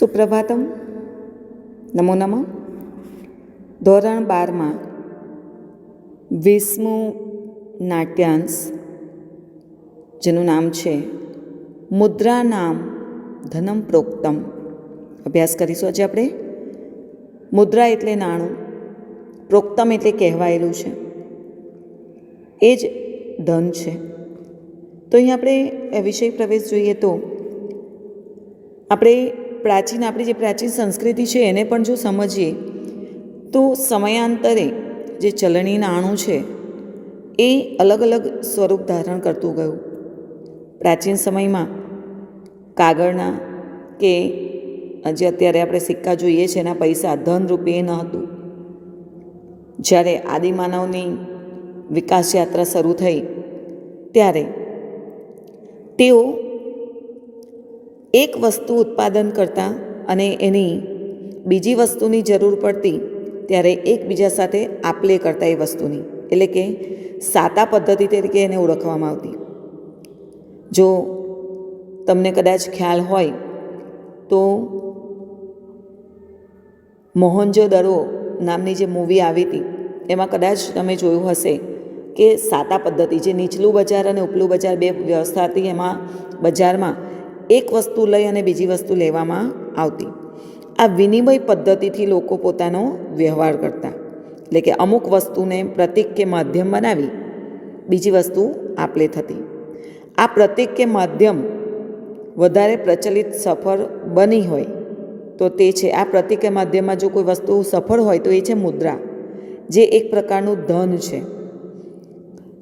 સુપ્રભાતમ. નમો નમઃ. ધોરણ 12માં 20મું નાટ્યાંશ, જેનું નામ છે મુદ્રા નામ ધનમ પ્રોક્તમ, અભ્યાસ કરીશું. આજે આપણે મુદ્રા એટલે નાણું, પ્રોક્તમ એટલે કહેવાયેલું છે, એ જ ધન છે. તો અહીં આપણે વિષય પ્રવેશ જોઈએ તો આપણે આપણી જે પ્રાચીન સંસ્કૃતિ છે એને પણ જો સમજીએ તો સમયાંતરે જે ચલણી નાણું છે એ અલગ અલગ સ્વરૂપ ધારણ કરતું ગયું. પ્રાચીન સમયમાં કાગળના કે જે અત્યારે આપણે સિક્કા જોઈએ છે એના પૈસા ધન રૂપે ન હતું. જ્યારે આદિમાનવની વિકાસ યાત્રા શરૂ થઈ ત્યારે તેઓ એક વસ્તુ ઉત્પાદન કરતા અને એની બીજી વસ્તુની જરૂર પડતી ત્યારે એકબીજા સાથે આપ-લે કરતા એ વસ્તુની, એટલે કે સાતા પદ્ધતિ તરીકે એને ઓળખવામાં આવતી. જો તમને કદાચ ખ્યાલ હોય તો મોહનજોદડો નામની જે મૂવી આવી હતી એમાં કદાચ તમે જોયું હશે કે સાતા પદ્ધતિ, જે નીચલું બજાર અને ઉપલું બજાર બે વ્યવસ્થા હતી, એમાં બજારમાં એક વસ્તુ લઈ અને બીજી વસ્તુ લેવામાં આવતી. આ વિનિમય પદ્ધતિથી લોકો પોતાનો વ્યવહાર કરતા, એટલે કે અમુક વસ્તુને પ્રતીક કે માધ્યમ બનાવી બીજી વસ્તુ આપ-લે થતી. આ પ્રતીક કે માધ્યમ વધારે પ્રચલિત સફળ બની હોય તો તે છે, આ પ્રતીક કે માધ્યમમાં જો કોઈ વસ્તુ સફળ હોય તો એ છે મુદ્રા, જે એક પ્રકારનું ધન છે.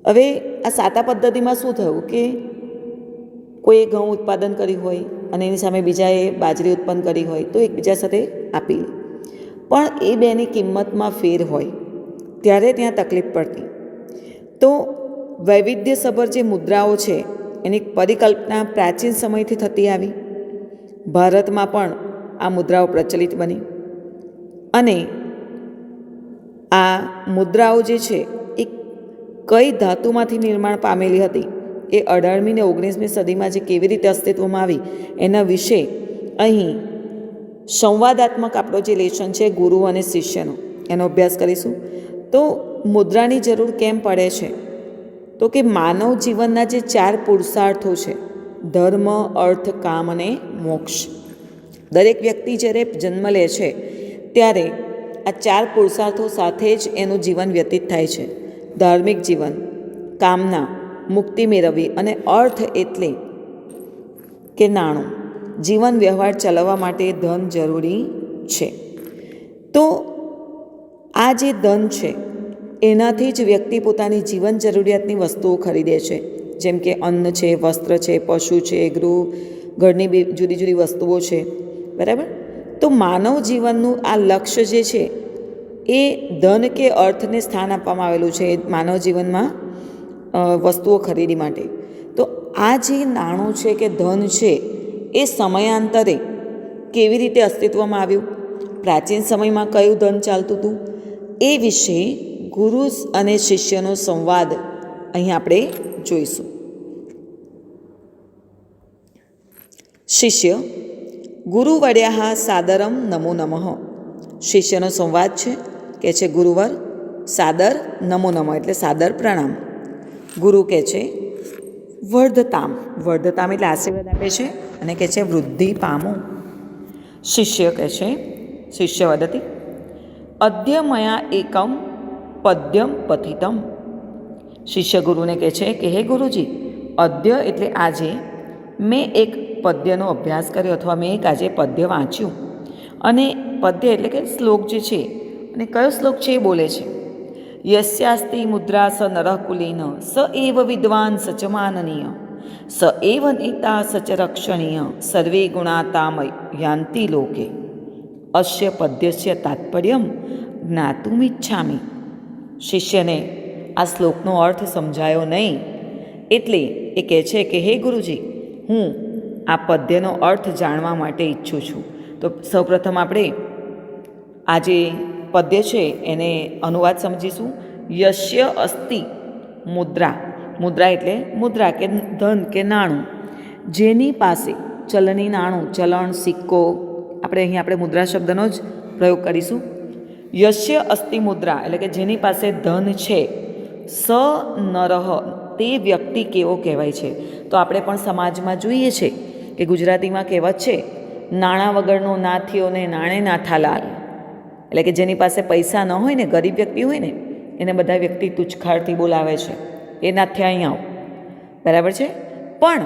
હવે આ સાતા પદ્ધતિમાં શું થયું કે કોઈએ ઘઉં ઉત્પાદન કર્યું હોય અને એની સામે બીજાએ બાજરી ઉત્પન્ન કરી હોય તો એકબીજા સાથે આપી લે, પણ એ બેની કિંમતમાં ફેર હોય ત્યારે ત્યાં તકલીફ પડતી. તો વૈવિધ્યસભર જે મુદ્રાઓ છે એની પરિકલ્પના પ્રાચીન સમયથી થતી આવી. ભારતમાં પણ આ મુદ્રાઓ પ્રચલિત બની અને આ મુદ્રાઓ જે છે એ કઈ ધાતુમાંથી નિર્માણ પામેલી હતી એ 18મી ને 19મી સદીમાં જે કેવી રીતે અસ્તિત્વમાં આવી એના વિશે અહીં સંવાદાત્મક આપણો જે લેશન છે ગુરુ અને શિષ્યનો, એનો અભ્યાસ કરીશું. તો મુદ્રાની જરૂર કેમ પડે છે? તો કે માનવ જીવનના જે 4 પુરુષાર્થો છે, ધર્મ, અર્થ, કામ અને મોક્ષ, દરેક વ્યક્તિ જ્યારે જન્મ લે છે ત્યારે આ 4 પુરુષાર્થો સાથે જ એનું જીવન વ્યતીત થાય છે. ધાર્મિક જીવન, કામના, મુક્તિ મેળવવી, અને અર્થ એટલે કે નાણું, જીવન વ્યવહાર ચલાવવા માટે ધન જરૂરી છે. તો આ જે ધન છે એનાથી જ વ્યક્તિ પોતાની જીવન જરૂરિયાતની વસ્તુઓ ખરીદે છે, જેમ કે અન્ન છે, વસ્ત્ર છે, પશુ છે, ગૃહ, ઘરની જુદી જુદી વસ્તુઓ છે, બરાબર. તો માનવ જીવનનું આ લક્ષ્ય જે છે એ ધન કે અર્થને સ્થાન આપવામાં આવેલું છે માનવ જીવનમાં વસ્તુઓ ખરીદી માટે. તો આ જે નાણું છે કે ધન છે એ સમયાંતરે કેવી રીતે અસ્તિત્વમાં આવ્યું, પ્રાચીન સમયમાં કયું ધન ચાલતું હતું, એ વિશે ગુરુ અને શિષ્યનો સંવાદ અહીં આપણે જોઈશું. શિષ્ય: ગુરુ વડ્યા સાદરમ નમો નમઃ. શિષ્યનો સંવાદ છે, કે છે ગુરુવર સાદર નમો નમઃ એટલે સાદર પ્રણામ. ગુરુ કહે છે વર્ધતામ, વર્ધતામ એટલે આશીર્વાદ આપે છે અને કહે છે વૃદ્ધિ પામો. શિષ્ય કહે છે, શિષ્ય વદતી અદ્ય મયા એકમ પદ્યમ પથિતમ. શિષ્ય ગુરુને કહે છે કે હે ગુરુજી, અદ્ય એટલે આજે મેં એક પદ્યનો અભ્યાસ કર્યો, અથવા મેં એક આજે પદ્ય વાંચ્યું. અને પદ્ય એટલે કે શ્લોક જે છે, અને કયો શ્લોક છે એ બોલે છે યસ્યાસ્તિ મુદ્રા સ નરઃ કુલીન સ એવ વિદ્વાન સચ માનનીય સ એવ નેતા સચ રક્ષણીય સર્વે ગુણા તામ યાન્તિ લોકે. અસ્ય પદ્યસ્ય તાત્પર્યમ જ્ઞાતુમિચ્છામિ. શિષ્યને આ શ્લોકનો અર્થ સમજાયો નહીં, એટલે એ કહે છે કે હે ગુરુજી, હું આ પદ્યનો અર્થ જાણવા માટે ઈચ્છું છું. તો સૌપ્રથમ આપણે આ જે પદ્ય છે એને અનુવાદ સમજીશું. યસ્ય અસ્તિ મુદ્રા, મુદ્રા એટલે મુદ્રા કે ધન કે નાણું, જેની પાસે ચલણી નાણું, ચલણ, સિક્કો આપણે મુદ્રા શબ્દનો જ પ્રયોગ કરીશું. યશ્ય અસ્તિ મુદ્રા એટલે કે જેની પાસે ધન છે, સ નરહ તે વ્યક્તિ કેવો કહેવાય છે. તો આપણે પણ સમાજમાં જોઈએ છે કે ગુજરાતીમાં કહેવત છે, નાણાં વગરનો ના થયો ને નાણે નાથાલાલ. એટલે કે જેની પાસે પૈસા ન હોય ને, ગરીબ વ્યક્તિ હોય ને, એને બધા વ્યક્તિ તુચ્છખાડથી બોલાવે છે, એ નાથ્યા અહીં આવો, બરાબર છે. પણ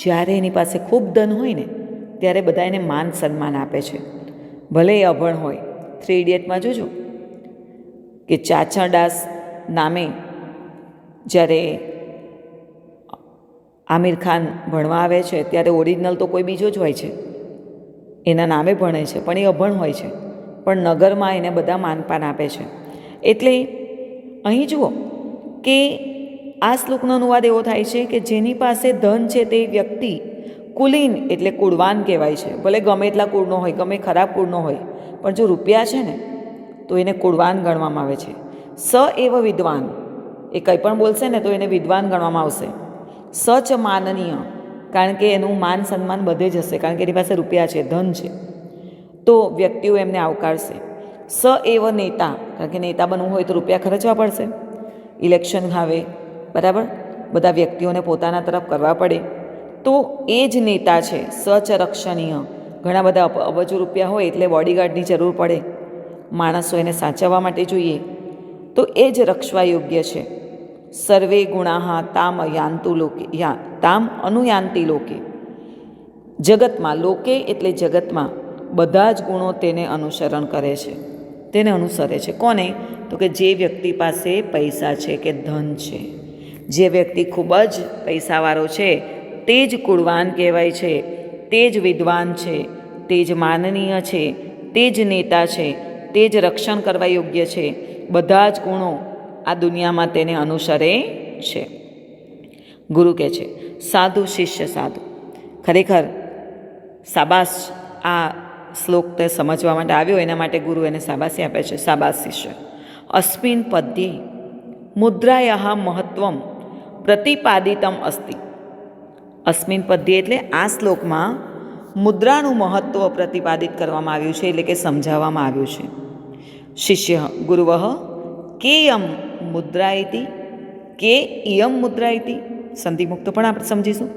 જ્યારે એની પાસે ખૂબ ધન હોય ને, ત્યારે બધા એને માન સન્માન આપે છે, ભલે એ અભણ હોય. 3 ઇડિયટમાં જોજો કે ચાચરદાસ નામે જ્યારે આમિર ખાન ભણવા આવે છે, ત્યારે ઓરિજિનલ તો કોઈ બીજો જ હોય છે, એના નામે ભણે છે, પણ એ અભણ હોય છે, પણ નગરમાં એને બધા માનપાન આપે છે. એટલે અહીં જુઓ કે આ શ્લોકનો અનુવાદ એવો થાય છે કે જેની પાસે ધન છે તે વ્યક્તિ કુલીન એટલે કુળવાન કહેવાય છે. ભલે ગમે એટલા કુળનો હોય, ગમે ખરાબ કુળનો હોય, પણ જો રૂપિયા છે ને તો એને કુળવાન ગણવામાં આવે છે. સ એવ વિદ્વાન, એ કંઈ પણ બોલશે ને તો એને વિદ્વાન ગણવામાં આવશે. સચ માનનીય, કારણ કે એનું માન સન્માન બધે જ હશે, કારણ કે એની પાસે રૂપિયા છે, ધન છે, તો વ્યક્તિઓ એમને આવકારશે. સ એવ નેતા, કારણ કે નેતા બનવું હોય તો રૂપિયા ખર્ચવા પડશે, ઇલેક્શન આવે, બરાબર, બધા વ્યક્તિઓને પોતાના તરફ કરવા પડે, તો એ જ નેતા છે. સચ રક્ષણીય, ઘણા બધા અબજો રૂપિયા હોય એટલે બોડીગાર્ડની જરૂર પડે, માણસો એને સાચવવા માટે જોઈએ, તો એ જ રક્ષવા યોગ્ય છે. સર્વે ગુણાહા તામ યાંતુ લોકે, તામ અનુયાંતિ લોકે, જગતમાં, લોકે એટલે જગતમાં બધા જ ગુણો તેને અનુસરણ કરે છે, તેને અનુસરે છે. કોને? તો કે જે વ્યક્તિ પાસે પૈસા છે કે ધન છે, જે વ્યક્તિ ખૂબ જ પૈસાવાળો છે તે જ કુળવાન કહેવાય છે, તે જ વિદ્વાન છે, તે જ માનનીય છે, તે જ નેતા છે, તે જ રક્ષણ કરવા યોગ્ય છે. બધા જ ગુણો આ દુનિયામાં તેને અનુસરે છે. ગુરુ કહે છે સાધુ શિષ્ય સાધુ. ખરેખર શાબાશ, આ શ્લોક તે સમજવા માટે આવ્યો એના માટે ગુરુ એને શાબાશી આપે છે. શાબાશ શિષ્ય. અસ્મિન પદ્યે મુદ્રાયાઃ મહત્વમ પ્રતિપાદિતમ અસ્તિ. અસ્મિન પદ્ય એટલે આ શ્લોકમાં મુદ્રાનું મહત્ત્વ પ્રતિપાદિત કરવામાં આવ્યું છે, એટલે કે સમજાવવામાં આવ્યું છે. શિષ્ય ગુરુવઃ કેયમ મુદ્રા ઇતિ, કે ઇયમ મુદ્રા ઇતિ, સંધિમુક્ત પણ આપણે સમજીશું.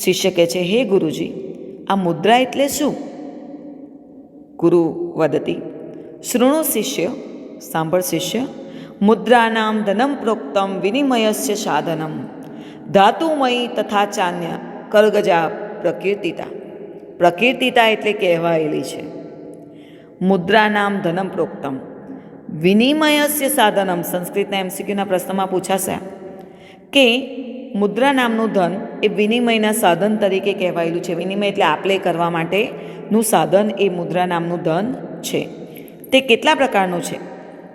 શિષ્ય કહે છે, હે ગુરુજી, આ મુદ્રા એટલે શું? ગુરુ વદતી શૃણુ શિષ્ય, સાંભળ શિષ્ય, મુદ્રાનામ ધનમ પ્રોક્તમ વિનિમયસ્ય સાધનમ ધાતુમયી તથા ચાન્ય કરગજા પ્રકીર્તિતા. પ્રકીર્તિતા એટલે કહેવાયેલી છે. મુદ્રાનામ ધનમ પ્રોક્તમ વિનિમયસ્ય સાધનમ, સંસ્કૃતના એમસીક્યુના પ્રશ્નમાં પૂછાશે કે મુદ્રા નામનું ધન એ વિનિમયના સાધન તરીકે કહેવાયેલું છે. વિનિમય એટલે આપલે કરવા માટેનું સાધન એ મુદ્રા નામનું ધન છે. તે કેટલા પ્રકારનું છે?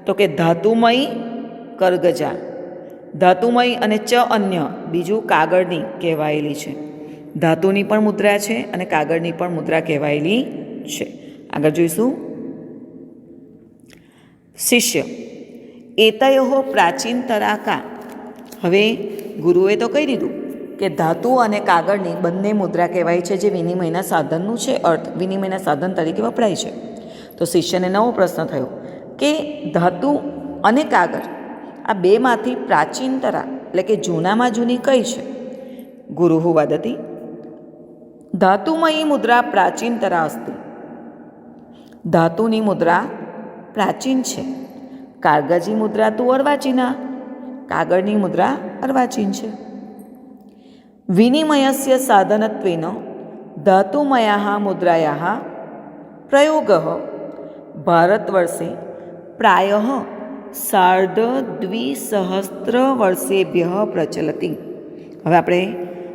તો કે ધાતુમયી, કરગજા, ધાતુમય અને ચ અન્ય, બીજું કાગળની કહેવાયેલી છે. ધાતુની પણ મુદ્રા છે અને કાગળની પણ મુદ્રા કહેવાયેલી છે. આગળ જોઈશું. શિષ્ય એતયો પ્રાચીન તરાકા. હવે ગુરુએ તો કહી દીધું કે ધાતુ અને કાગળની બંને મુદ્રા કહેવાય છે, જે વિનિમયના સાધનનું છે, અર્થ વિનિમયના સાધન તરીકે વપરાય છે. તો શિષ્યને નવો પ્રશ્ન થયો કે ધાતુ અને કાગળ આ બેમાંથી પ્રાચીનતરા એટલે કે જૂનામાં જૂની કઈ છે? ગુરુ વદતી ધાતુમયી મુદ્રા પ્રાચીનતરા અસ્તિ. ધાતુની મુદ્રા પ્રાચીન છે. કાગજી મુદ્રા તો અર્વાચીના, કાગળની મુદ્રા અર્વાચીન છે. વિનિમયસ્ય સાધનત્વેન ધાતુમયાઃ મુદ્રાયાઃ પ્રયોગઃ ભારતવર્ષે પ્રાયઃ 250 વર્ષેભ્યઃ પ્રચલતિ. હવે આપણે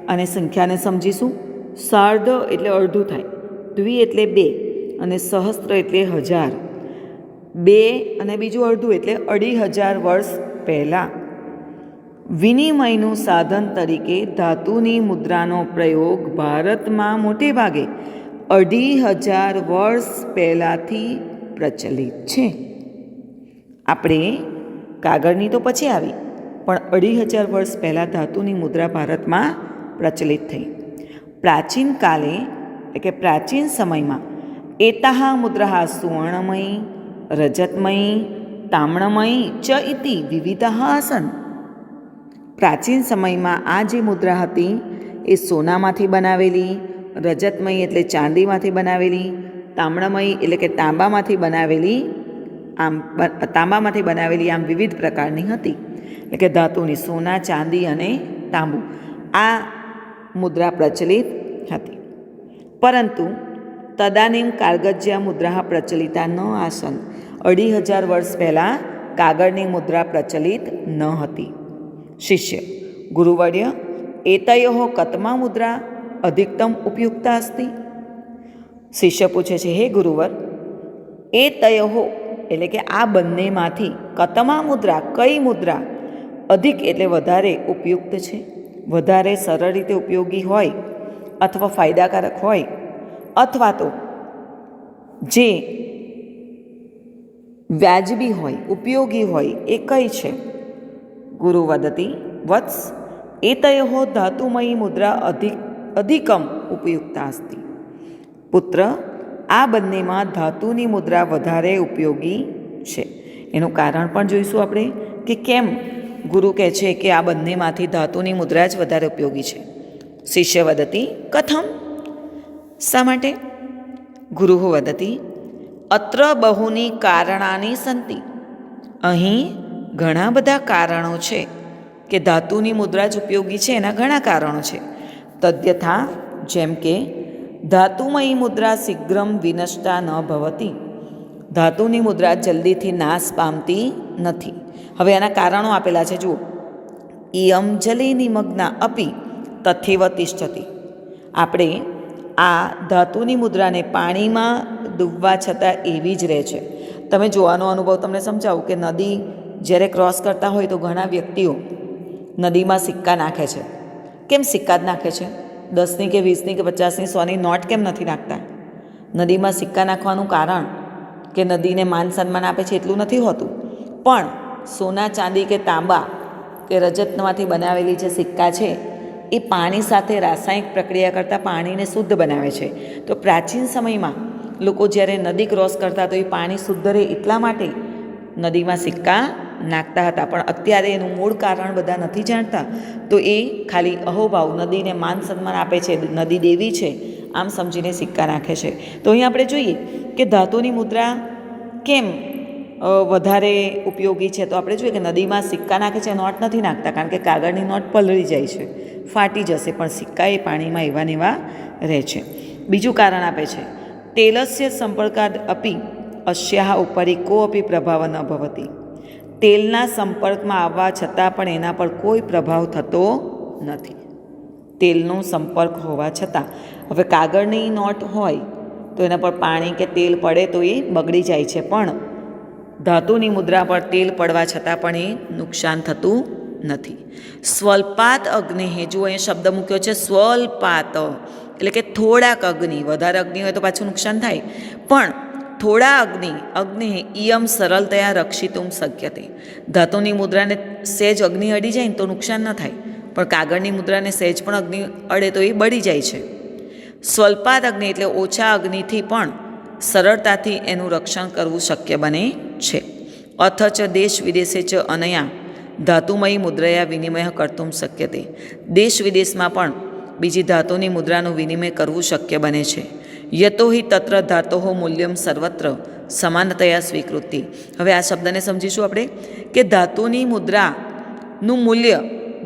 આને સંખ્યાને સમજીશું. સાર્ધ એટલે અડધું થાય, દ્વિ એટલે 2 અને સહસ્ત્ર એટલે 1000. 2 અને બીજું અડધું એટલે 2500 વર્ષ પહેલાં વિનિમયનું સાધન તરીકે ધાતુની મુદ્રાનો પ્રયોગ ભારતમાં મોટે ભાગે 2500 વર્ષ પહેલાંથી પ્રચલિત છે. આપણે કાગળની તો પછી આવી, પણ 2500 વર્ષ પહેલાં ધાતુની મુદ્રા ભારતમાં પ્રચલિત થઈ. પ્રાચીન કાલે એટલે કે પ્રાચીન સમયમાં એતાહ મુદ્રા સુવર્ણમયી, રજતમયી, તામ્રમયી ચ ઇતિ વિવિધા આસન. પ્રાચીન સમયમાં આ જે મુદ્રા હતી એ સોનામાંથી બનાવેલી, રજતમયી એટલે ચાંદીમાંથી બનાવેલી, તામ્રમયી એટલે કે તાંબામાંથી બનાવેલી, આમ વિવિધ પ્રકારની હતી. એટલે કે ધાતુની, સોના, ચાંદી અને તાંબુ, આ મુદ્રા પ્રચલિત હતી. પરંતુ તદાનીમ કાગજ્યા મુદ્રા પ્રચલિતા ન આસન. 2500 વર્ષ પહેલાં કાગળની મુદ્રા પ્રચલિત ન હતી. શિષ્ય: ગુરુવર્ય, એતયો કતમા મુદ્રા અધિકતમ ઉપયુક્તા અસ્તિ? શિષ્ય પૂછે છે, હે ગુરુવર, એ તયો એટલે કે આ બંનેમાંથી કતમા મુદ્રા, કઈ મુદ્રા અધિક એટલે વધારે ઉપયુક્ત છે, વધારે સરળ રીતે ઉપયોગી હોય અથવા ફાયદાકારક હોય, અથવા તો જે વ્યાજબી હોય, ઉપયોગી હોય, એ કઈ છે? ગુરુ વદતી, વત્સ એતયો ધાતુમયી મુદ્રા અધિકમ ઉપયુક્તા અસ્તિ. પુત્ર, આ બંનેમાં ધાતુની મુદ્રા વધારે ઉપયોગી છે. એનું કારણ પણ જોઈશું આપણે કે કેમ ગુરુ કહે છે કે આ બંનેમાંથી ધાતુની મુદ્રા જ વધારે ઉપયોગી છે. શિષ્ય વદતી, કથમ? શા માટે? ગુરુ વદતી, અત્ર બહુની કારણાની સંતિ. અહીં ઘણા બધા કારણો છે કે ધાતુની મુદ્રા જ ઉપયોગી છે. એના ઘણા કારણો છે. તદ્યથા, જેમ કે ધાતુમયી મુદ્રા શીઘ્રમ વિનષ્ટા ન ભવતી. ધાતુની મુદ્રા જલ્દીથી નાશ પામતી નથી. હવે એના કારણો આપેલા છે, જુઓ. ઇયમ જલે નિમગ્ના અપી તથૈવ તિષ્ઠતિ. આપણે આ ધાતુની મુદ્રાને પાણીમાં ડૂબવા છતાં એવી જ રહે છે. તમે જોવાનો અનુભવ તમને સમજાવું કે નદી જ્યારે ક્રોસ કરતા હોય તો ઘણા વ્યક્તિઓ નદીમાં સિક્કા નાખે છે. કેમ સિક્કા જ નાખે છે? 10ની કે 20ની કે 50ની 100ની નોટ કેમ નથી નાખતા? નદીમાં સિક્કા નાખવાનું કારણ કે નદીને માન સન્માન આપે છે એટલું નથી હોતું, પણ સોના, ચાંદી કે તાંબા કે રજતમાંથી બનાવેલી જે સિક્કા છે એ પાણી સાથે રાસાયણિક પ્રક્રિયા કરતાં પાણીને શુદ્ધ બનાવે છે. તો પ્રાચીન સમયમાં લોકો જ્યારે નદી ક્રોસ કરતા તો એ પાણી શુદ્ધ રહે એટલા માટે નદીમાં સિક્કા નાખતા હતા. પણ અત્યારે એનું મૂળ કારણ બધા નથી જાણતા, તો એ ખાલી અહોભાવ, નદીને માન સન્માન આપે છે, નદી દેવી છે, આમ સમજીને સિક્કા નાખે છે. તો અહીં આપણે જોઈએ કે ધાતુની મુદ્રા કેમ વધારે ઉપયોગી છે. તો આપણે જોઈએ કે નદીમાં સિક્કા નાખે છે, નોટ નથી નાખતા, કારણ કે કાગળની નોટ પલળી જાય છે, ફાટી જશે, પણ સિક્કા એ પાણીમાં એવા ને એવા રહે છે. બીજું કારણ આપે છે, તેલસ્ય સંપર્કાદ અપી અસ્યાહ ઉપરી કોઅપી પ્રભાવ ન ભવતી. તેલના સંપર્કમાં આવવા છતાં પણ એના પર કોઈ પ્રભાવ થતો નથી. તેલનો સંપર્ક હોવા છતાં, હવે કાગળની નોટ હોય તો એના પર પાણી કે તેલ પડે તો એ બગડી જાય છે, પણ ધાતુની મુદ્રા પર તેલ પડવા છતાં પણ એ નુકસાન થતું નથી. સ્વલ્પાત અગ્નિ, જો અહીંયા શબ્દ મૂક્યો છે સ્વલ્પાત, એટલે કે થોડાક અગ્નિ. વધારે અગ્નિ હોય તો પાછું નુકસાન થાય, પણ થોડા અગ્નિ ઇયમ સરળતયા રક્ષિતુમ શક્યતે. ધાતુની મુદ્રાને સહેજ અગ્નિ અડી જાય ને તો નુકસાન ન થાય, પણ કાગળની મુદ્રાને સહેજ પણ અગ્નિ અડે તો એ બળી જાય છે. સ્વલ્પાદ અગ્નિ એટલે ઓછા અગ્નિથી પણ સરળતાથી એનું રક્ષણ કરવું શક્ય બને છે. અથચ દેશ વિદેશે ચ અનયા ધાતુમયી મુદ્રયા વિનિમય કર્તુમ શક્યતે. દેશ વિદેશમાં પણ બીજી ધાતુની મુદ્રાનું વિનિમય કરવું શક્ય બને છે. યતો હિ તત્ર ધાતોઃ મૂલ્યમ સર્વત્ર સમાનતયા સ્વીકૃતિ. હવે આ શબ્દને સમજીશું આપણે કે ધાતુની મુદ્રાનું મૂલ્ય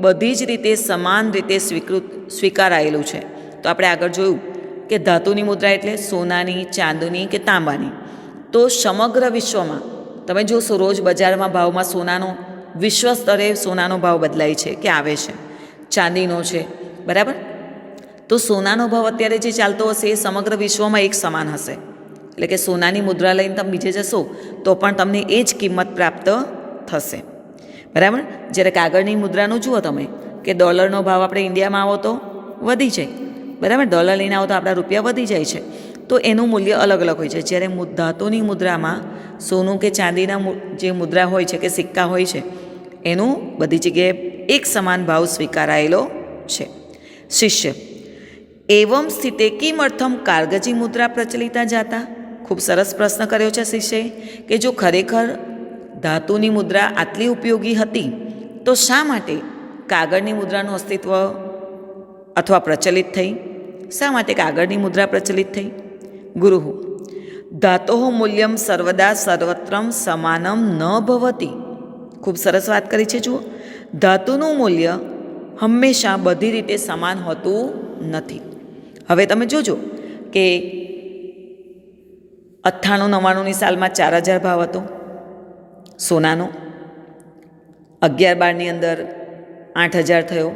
બધી જ રીતે સમાન રીતે સ્વીકારાયેલું છે. તો આપણે આગળ જોયું કે ધાતુની મુદ્રા એટલે સોનાની, ચાંદીની કે તાંબાની. તો સમગ્ર વિશ્વમાં તમે જોશો રોજ બજારમાં ભાવમાં સોનાનો, વિશ્વ સ્તરે સોનાનો ભાવ બદલાય છે કે આવે છે, ચાંદીનો છે, બરાબર. તો સોનાનો ભાવ અત્યારે જે ચાલતો હશે એ સમગ્ર વિશ્વમાં એક સમાન હશે. એટલે કે સોનાની મુદ્રા લઈને તમે બીજે જશો તો પણ તમને એ જ કિંમત પ્રાપ્ત થશે, બરાબર. જ્યારે કાગળની મુદ્રાનું જુઓ તમે કે ડોલરનો ભાવ આપણે ઇન્ડિયામાં આવો તો વધી જાય, બરાબર. ડોલર લઈને આવો તો આપણા રૂપિયા વધી જાય છે, તો એનું મૂલ્ય અલગ અલગ હોય છે. જ્યારે ધાતુની મુદ્રામાં સોનું કે ચાંદીના જે મુદ્રા હોય છે કે સિક્કા હોય છે એનું બધી જગ્યાએ એક સમાન ભાવ સ્વીકારાયેલો છે. શિષ્ય: એવમ સ્થિતે કિમર્થમ કાગજી મુદ્રા પ્રચલિતા જાતા. ખૂબ સરસ પ્રશ્ન કર્યો છે શિષ્યએ કે જો ખરેખર ધાતુની મુદ્રા આટલી ઉપયોગી હતી તો શા માટે કાગળની મુદ્રાનું અસ્તિત્વ અથવા પ્રચલિત થઈ? શા માટે કાગળની મુદ્રા પ્રચલિત થઈ? ગુરુ ધાતો મૂલ્યમ સર્વદા સર્વત્રમ સમાનમ ન ભવતી. ખૂબ સરસ વાત કરી છે. જુઓ, ધાતુનું મૂલ્ય હંમેશા બધી રીતે સમાન હોતું નથી. હવે તમે જોજો કે 98-99ની સાલમાં 4000 ભાવ હતો સોનાનો, 11-12ની અંદર 8000 થયો,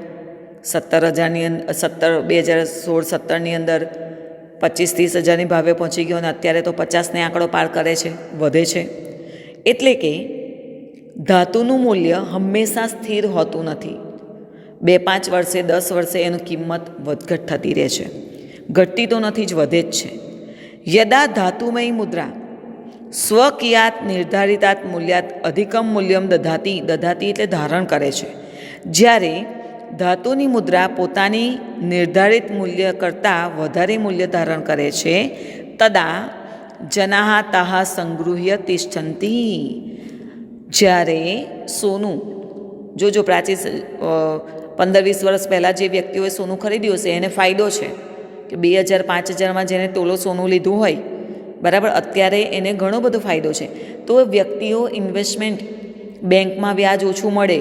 17,000ની અંદર 2016-17ની અંદર 25-30 હજારની ભાવે પહોંચી ગયો, અને અત્યારે તો 50ને આંકડો પાર કરે છે, વધે છે. એટલે કે ધાતુનું મૂલ્ય હંમેશા સ્થિર હોતું નથી. 2-5 વર્ષે 10 વર્ષે એની કિંમત વધઘટ થતી રહે છે, ઘટતી તો નથી જ, વધે જ છે. યદા ધાતુમયી મુદ્રા સ્વકિયાત નિર્ધારિતાત મૂલ્યાત અધિકમ મૂલ્યમ દધાતી. દધાતી એટલે ધારણ કરે છે. જ્યારે ધાતુની મુદ્રા પોતાની નિર્ધારિત મૂલ્ય કરતાં વધારે મૂલ્ય ધારણ કરે છે, તદા જનાહ તાહ સંગૃહ્ય તિષ્ઠંતી. જ્યારે સોનું, જો પ્રાચીન 15-20 વર્ષ પહેલાં જે વ્યક્તિઓએ સોનું ખરીદ્યું હશે એને ફાયદો છે કે 2000-5000માં જેને તોલો સોનું લીધું હોય, બરાબર, અત્યારે એને ઘણો બધો ફાયદો છે. તો વ્યક્તિઓ ઇન્વેસ્ટમેન્ટ, બેંકમાં વ્યાજ ઓછું મળે,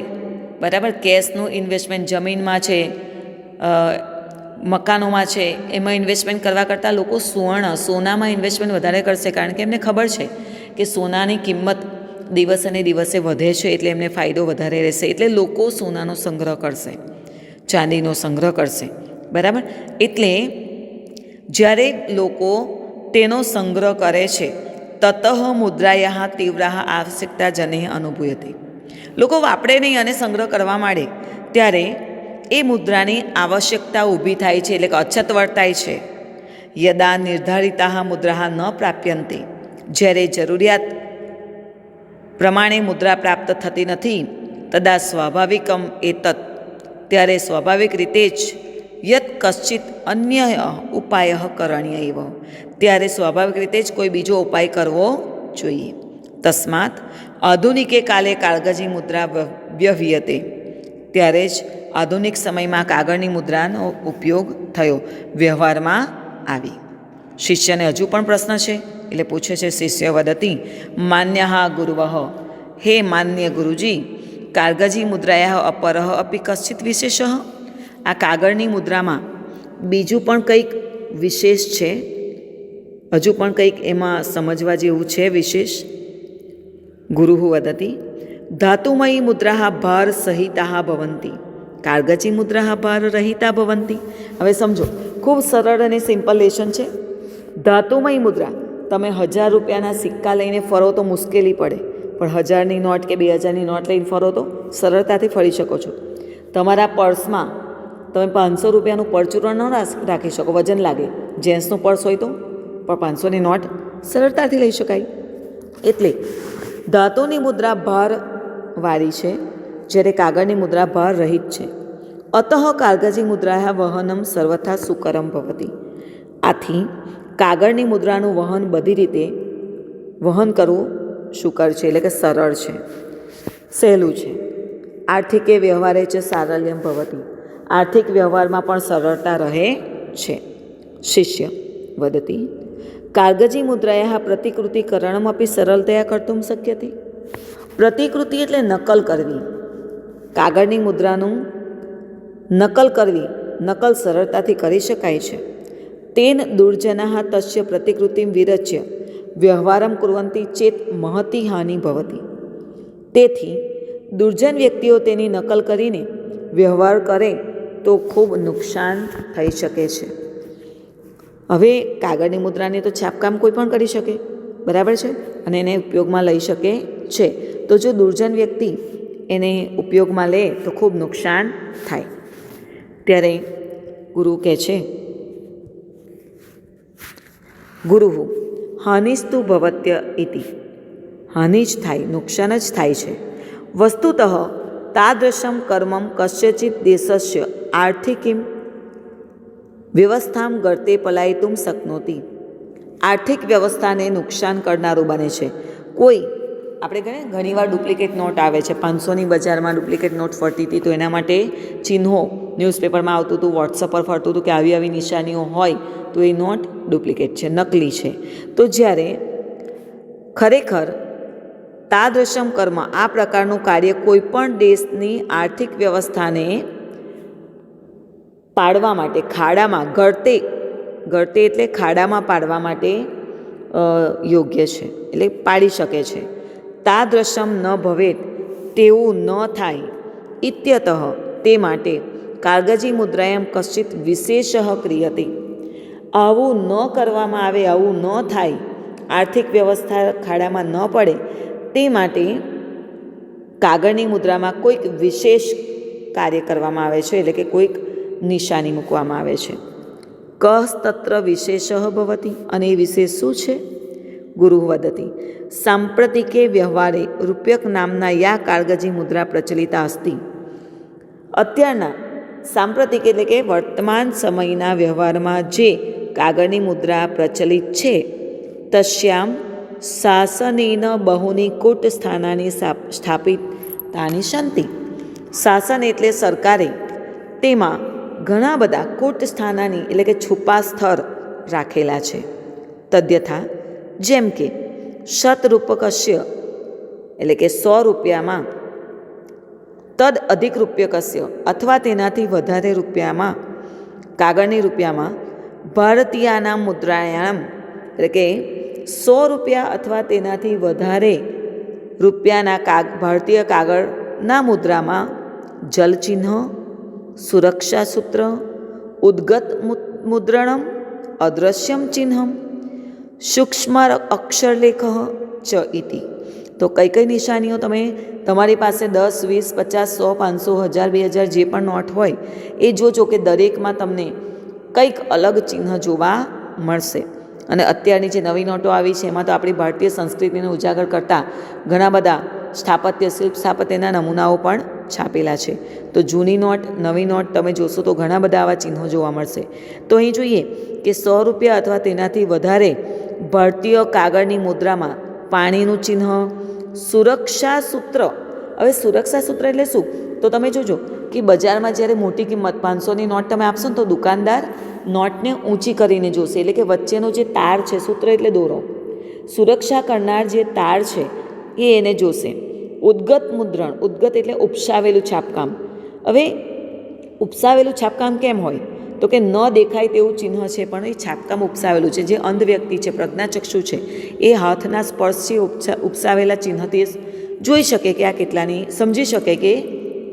બરાબર, કેશનું ઇન્વેસ્ટમેન્ટ જમીનમાં છે, મકાનોમાં છે, એમાં ઇન્વેસ્ટમેન્ટ કરવા કરતાં લોકો સોનામાં ઇન્વેસ્ટમેન્ટ વધારે કરશે, કારણ કે એમને ખબર છે કે સોનાની કિંમત દિવસે ને દિવસે વધે છે, એટલે એમને ફાયદો વધારે રહેશે. એટલે લોકો સોનાનો સંગ્રહ કરશે, ચાંદીનો સંગ્રહ કરશે, બરાબર. એટલે જ્યારે લોકો તેનો સંગ્રહ કરે છે, તતઃ મુદ્રાયા તીવ્રાહ આવશ્યકતા જને અનુભૂયતે. લોકો વાપરે નહીં અને સંગ્રહ કરવા માંડે ત્યારે એ મુદ્રાની આવશ્યકતા ઊભી થાય છે, એટલે કે અછત વર્તાય છે. યદા નિર્ધારિતા મુદ્રા ન પ્રાપ્યંતે. જ્યારે જરૂરિયાત પ્રમાણે મુદ્રા પ્રાપ્ત થતી નથી, તદા સ્વાભાવિકમ એતત. ત્યારે સ્વાભાવિક રીતે જ યત કશ્ચિત અન્ય ઉપાય કરણીય એવ. ત્યારે સ્વાભાવિક રીતે જ કોઈ બીજો ઉપાય કરવો જોઈએ. તસ્માત આધુનિકે કાલે કાગજી મુદ્રા વ્યવ્યતે. ત્યારે જ આધુનિક સમયમાં કાગળની મુદ્રાનો ઉપયોગ થયો, વ્યવહારમાં આવી. શિષ્યને હજુ પણ પ્રશ્ન છે, એટલે પૂછે છે શિષ્ય વદતી માન્યઃ ગુરુવઃ. હે માન્ય ગુરુજી, કાગજી મુદ્રાયા અપરઃ અપી કશ્ચિત વિશેષ. આ કાગળની મુદ્રામાં બીજું પણ કંઈક વિશેષ છે, હજુ પણ કંઈક એમાં સમજવા જેવું છે વિશેષ. ગુરુ વદતી ધાતુમયી મુદ્રા ભાર સહિતા ભવંતી, કાગજી મુદ્રા ભાર રહિતા ભવંતી. હવે સમજો, ખૂબ સરળ અને સિમ્પલ લેશન છે. ધાતુમયી મુદ્રા, તમે 1000 રૂપિયાના સિક્કા લઈને ફરો તો મુશ્કેલી પડે, પણ 1000ની નોટ કે 2000ની નોટ લઈને ફરો તો સરળતાથી ફરી શકો છો. તમારા પર્સમાં તમે 500 રૂપિયાનું પરચુરણ ન રાખી શકો, વજન લાગે. જેન્ટ્સનું પર્સ હોય તો પણ 500ની નોટ સરળતાથી લઈ શકાય. એટલે ધાતુની મુદ્રા ભારવાળી છે, જ્યારે કાગળની મુદ્રા ભાર રહિત છે. અતઃ કાગજી મુદ્રા વહનમ સર્વથા સુકરમ ભવતી. આથી કાગળની મુદ્રાનું વહન બધી રીતે વહન કરવું સુકર છે, એટલે કે સરળ છે, સહેલું છે. આર્થિકે વ્યવહારે છે સારલ્યમ ભવતી. આર્થિક વ્યવહારમાં પણ સરળતા રહે છે. શિષ્ય વદતી કાગજી મુદ્રાયા પ્રતિકૃતિકરણમપી સરળતયા કર્તુમ શક્યતે. પ્રતિકૃતિ એટલે નકલ કરવી. કાગળની મુદ્રાનું નકલ કરવી, નકલ સરળતાથી કરી શકાય છે. તેન દુર્જના તસ્ય પ્રતિકૃતિમ વિરચ્ય વ્યવહારમ કુર્વંતી ચેત મહતી હાનિ ભવતી. તેથી દુર્જન વ્યક્તિઓ તેની નકલ કરીને વ્યવહાર કરે તો ખૂબ નુકસાન થઈ શકે છે. હવે કાગળની મુદ્રાની તો છાપકામ કોઈ પણ કરી શકે, બરાબર છે, અને એને ઉપયોગમાં લઈ શકે છે. તો જો દુર્જન વ્યક્તિ એને ઉપયોગમાં લે તો ખૂબ નુકસાન થાય. ત્યારે ગુરુ કહે છે, ગુરુ હાનિસ્તુ ભવત્ય ઇતિ. હાનિ જ થાય, નુકસાન જ થાય છે. વસ્તુતઃ તાદૃશમ કર્મમ કસ્યચિત દેશસ્ય આર્થિકીમ વ્યવસ્થામ ગર્તે પલાયિતુમ શક્નોતિ, આર્થિક વ્યવસ્થાને નુકસાન કરનારું બને છે. કોઈ આપણે કહીએ ઘણીવાર ડુપ્લિકેટ નોટ આવે છે, 500ની બજારમાં ડુપ્લિકેટ નોટ ફરતી હતી, તો એના માટે ચિહ્નો ન્યૂઝપેપરમાં આવતું હતું, વોટ્સઅપ પર ફરતું હતું કે આવી આવી નિશાનીઓ હોય તો એ નોટ ડુપ્લિકેટ છે, નકલી છે. તો જ્યારે ખરેખર તાદૃશમ કર્મ, આ પ્રકારનું કાર્ય કોઈ પણ દેશની આર્થિક વ્યવસ્થાને પાડવા માટે, ખાડામાં ગળતે એટલે ખાડામાં પાડવા માટે યોગ્ય છે, એટલે પાડી શકે છે. તાદૃશમ ન ભવેત, તેવું ન થાય. ઇત્યતઃ, તે માટે કાગજી મુદ્રાયામ કશ્ચિત વિશેષ ક્રિયતે, આવું ન કરવામાં આવે, આવું ન થાય, આર્થિક વ્યવસ્થા ખાડામાં ન પડે, તે માટે કાગળની મુદ્રામાં કોઈક વિશેષ કાર્ય કરવામાં આવે છે, એટલે કે કોઈક નિશાની મૂકવામાં આવે છે. કસ્તત્ર વિશેષ ભવતી, અને એ વિશેષ શું છે? ગુરુ વદતી સાંપ્રતિકે વ્યવહારે રૂપ્યક નામના યા કાગજી મુદ્રા પ્રચલિતા અસ્તિ. અત્યારના સાંપ્રતિક એટલે કે વર્તમાન સમયના વ્યવહારમાં જે કાગળની મુદ્રા પ્રચલિત છે, તસ્યામ શાસનેન બહુની કૂટ સ્થાનાની સ્થાપિતાની સંતિ. શાસન એટલે સરકારે તેમાં ઘણા બધા કૂટ સ્થાનાની એટલે કે છુપા સ્થળ રાખેલા છે. તદ્યથા, જેમ કે શતરૂપકસ્ય એટલે કે 100 રૂપિયામાં, તદ અધિક રૂપ્યકસ્ય અથવા તેનાથી વધારે રૂપિયામાં, કાગળની રૂપિયામાં, ભારતીયાના મુદ્રાયામ એટલે કે 100 રૂપિયા અથવા તેનાથી વધારે રૂપિયાના ભારતીય કાગળના મુદ્રામાં જલચિહ્ન, સુરક્ષા સૂત્ર, ઉદ્ગત મુદ્રણમ, અદ્રશ્યમ ચિહ્નમ, સૂક્ષ્મ અક્ષરલેખ ચ ઇતિ. તો કઈ કઈ નિશાનીઓ તમે તમારી પાસે 10, 20, 50, 100, 500, 1000, 2000 જે પણ નોટ હોય એ જોજો કે દરેકમાં તમને કંઈક અલગ ચિહ્ન જોવા મળશે. અને અત્યારની જે નવી નોટો આવી છે એમાં તો આપણી ભારતીય સંસ્કૃતિને ઉજાગર કરતા ઘણા બધા સ્થાપત્ય, શિલ્પ સ્થાપત્યના નમૂનાઓ પણ છાપેલા છે. તો જૂની નોટ, નવી નોટ તમે જોશો તો ઘણા બધા આવા ચિહ્નો જોવા મળશે. તો અહીં જોઈએ કે 100 રૂપિયા અથવા તેનાથી વધારે ભારતીય કાગળની મુદ્રામાં પાણીનું ચિહ્ન, સુરક્ષા સૂત્ર. હવે સુરક્ષા સૂત્ર એટલે શું? તો તમે જોજો કે બજારમાં જ્યારે મોટી કિંમત 500ની નોટ તમે આપશો ને તો દુકાનદાર નોટને ઊંચી કરીને જોશે, એટલે કે વચ્ચેનો જે તાર છે, સૂત્ર એટલે દોરો, સુરક્ષા કરનાર જે તાર છે એ એને જોશે. ઉદ્ગત મુદ્રણ, ઉદ્ગત એટલે ઉપસાવેલું છાપકામ. હવે ઉપસાવેલું છાપકામ કેમ હોય? તો કે ન દેખાય તેવું ચિહ્ન છે પણ એ છાપકામ ઉપસાવેલું છે. જે અંધ વ્યક્તિ છે, પ્રજ્ઞાચક્ષુ છે, એ હાથના સ્પર્શથી ઉપસાવેલા ચિહ્નથી જોઈ શકે કે આ કેટલાની, સમજી શકે કે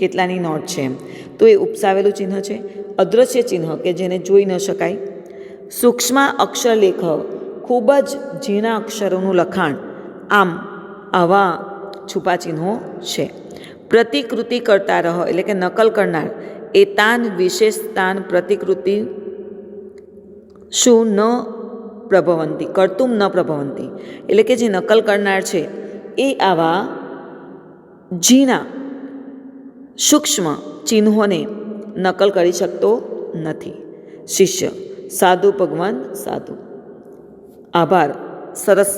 કેટલાની નોટ છે એમ. તો એ ઉપસાવેલું ચિહ્ન છે. અદ્રશ્ય ચિહ્ન કે જેને જોઈ ન શકાય. સૂક્ષ્મ અક્ષરલેખ, ખૂબ જ ઝીણા અક્ષરોનું લખાણ. આમ આવા છુપા ચિહ્નો છે. પ્રતિકૃતિ કરતા રહો એટલે કે નકલ કરનાર. એતાન વિશેષતાન પ્રતિકૃતિ શું ન પ્રભવંતી, કર્તુમ ન પ્રભવંતી, એટલે કે જે નકલ કરનાર છે એ આવા ઝીણા સૂક્ષ્મ ચિહ્નોને નકલ કરી શકતો નથી. શિષ્ય: સાધુ ભગવાન, સાધુ. આભાર. સરસ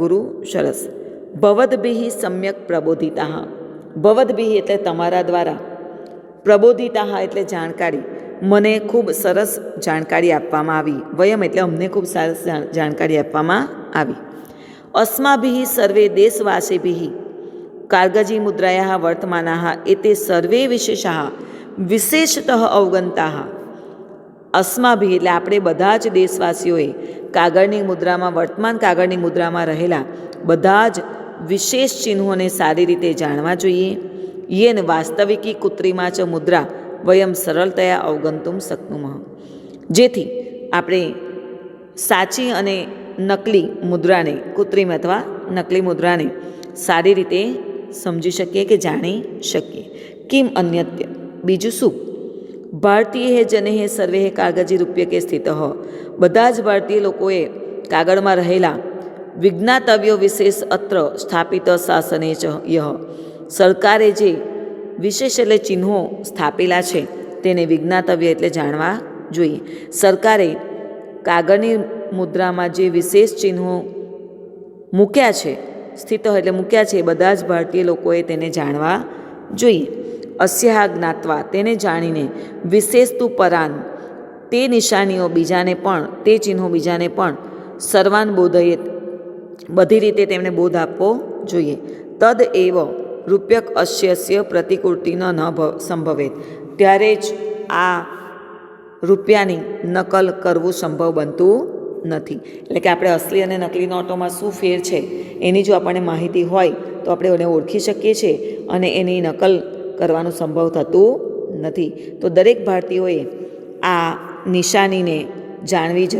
ગુરુ, સરસ. ભવદ્ભિઃ સમ્યક પ્રબોધિતાઃ. ભવદ્ભિઃ એટલે તમારા દ્વારા, પ્રબોધિતાઃ એટલે જાણકારી, મને ખૂબ સરસ જાણકારી આપવામાં આવી. વયમ એટલે અમને ખૂબ સરસ જાણકારી આપવામાં આવી. અસ્માભિઃ સર્વે દેશવાસીભિઃ કાગજી મુદ્રાયાઃ વર્તમાનાઃ એતે સર્વે વિશેષાઃ વિશેષતઃ અવગંતાઃ. અસ્માભિઃ એટલે આપણે બધા જ દેશવાસીઓએ કાગળની મુદ્રામાં, વર્તમાન કાગળની મુદ્રામાં રહેલા બધા જ વિશેષ ચિહ્નોને સારી રીતે જાણવા જોઈએ. યેન વાસ્તવિકી કૃત્રિમા ચ મુદ્રા વયમ સરળતયા અવગંતુમ શક્નુમઃ. જેથી આપણે સાચી અને નકલી મુદ્રાને, કૃત્રિમ અથવા નકલી મુદ્રાને સારી રીતે સમજી શકીએ કે જાણી શકીએ. કિમ અન્યત્ય, બીજું શું? ભારતીય જને સર્વે કાગજી રૂપ્યકે સ્થિત. બધા જ ભારતીય લોકોએ કાગળમાં રહેલા વિજ્ઞાતવ્યો વિશેષ અત્ર સ્થાપિત શાસને ચ યહ. સરકારે જે વિશેષ એટલે ચિહ્નો સ્થાપેલા છે તેને વિજ્ઞાતવ્ય એટલે જાણવા જોઈએ. સરકારે કાગળની મુદ્રામાં જે વિશેષ ચિહ્નો મૂક્યા છે, સ્થિત એટલે મૂક્યા છે, એ બધા જ ભારતીય લોકોએ તેને જાણવા જોઈએ. અસ્યાહ જ્ઞાત્વા, તેને જાણીને વિશેષતુ પરાન, તે નિશાનીઓ બીજાને પણ, તે ચિહ્નો બીજાને પણ સર્વાન બોધયેત, બધી રીતે તેમને બોધ આપવો જોઈએ. તદ એવ રૂપ્યક અસ્યસ્ય પ્રતિકૃતિન ન સંભવેત, ત્યારે જ આ રૂપિયાની નકલ કરવું સંભવ બનતું નથી. એટલે કે આપણે અસલી અને નકલી નોટોમાં શું ફેર છે એની જો આપણને માહિતી હોય તો આપણે એને ઓળખી શકીએ છીએ અને એની નકલ કરવાનું સંભવ થતું નથી. તો દરેક ભારતીયોએ આ નિશાનીને જાણવી